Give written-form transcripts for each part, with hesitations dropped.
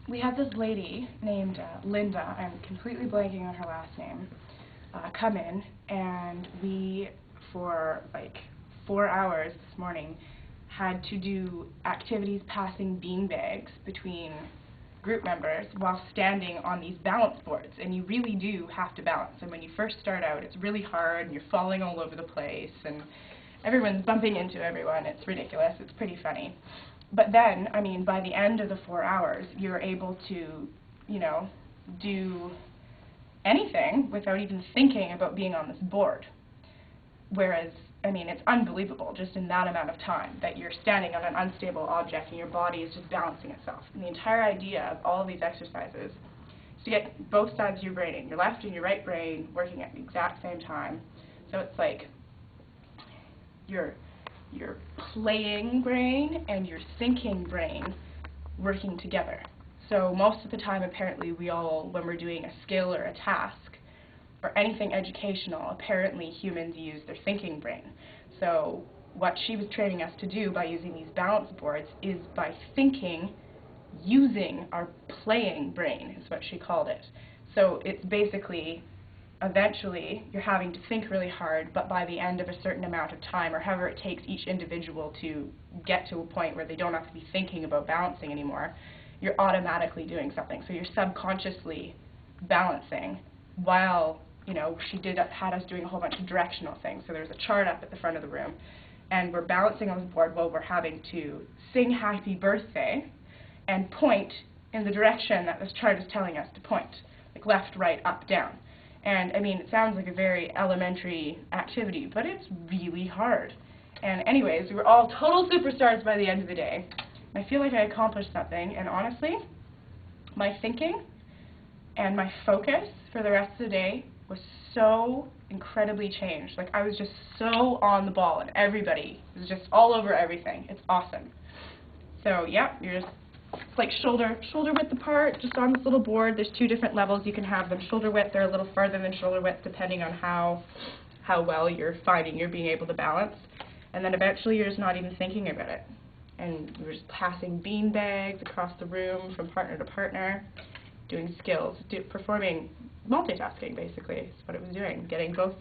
we had this lady named Linda, I'm completely blanking on her last name, come in, and we, for like 4 hours this morning, had to do activities passing beanbags between group members while standing on these balance boards, and you really do have to balance. And when you first start out, it's really hard, and you're falling all over the place, and everyone's bumping into everyone. It's ridiculous. It's pretty funny. But then, I mean, by the end of the 4 hours, you're able to, you know, do anything without even thinking about being on this board. Whereas, I mean, it's unbelievable just in that amount of time that you're standing on an unstable object and your body is just balancing itself. And the entire idea of all of these exercises is to get both sides of your brain, your left and your right brain, working at the exact same time. So it's like your playing brain and your thinking brain working together. So most of the time, apparently, when we're doing a skill or a task, or anything educational, apparently humans use their thinking brain. So what she was training us to do by using these balance boards is by thinking, using our playing brain, is what she called it. So it's basically, eventually, you're having to think really hard, but by the end of a certain amount of time, or however it takes each individual to get to a point where they don't have to be thinking about balancing anymore, you're automatically doing something. So you're subconsciously balancing while, you know, had us doing a whole bunch of directional things. So there's a chart up at the front of the room, and we're balancing on this board while we're having to sing happy birthday and point in the direction that this chart is telling us to point, like left, right, up, down. And I mean, it sounds like a very elementary activity, but it's really hard. And anyways, we were all total superstars by the end of the day. I feel like I accomplished something, and honestly, my thinking and my focus for the rest of the day was so incredibly changed. Like, I was just so on the ball, and everybody was just all over everything. It's awesome. So, yeah, you're just like shoulder width apart, just on this little board. There's 2 different levels you can have them. Shoulder width, they're a little farther than shoulder width, depending on how well you're finding you're being able to balance. And then eventually you're just not even thinking about it. And we're just passing bean bags across the room from partner to partner, doing skills, performing multitasking, basically, is what it was doing, getting both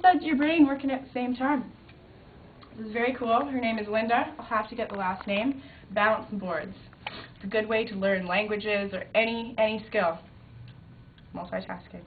sides of your brain working at the same time. This is very cool. Her name is Linda. I'll have to get the last name. Balance boards. It's a good way to learn languages or any skill. Multitasking.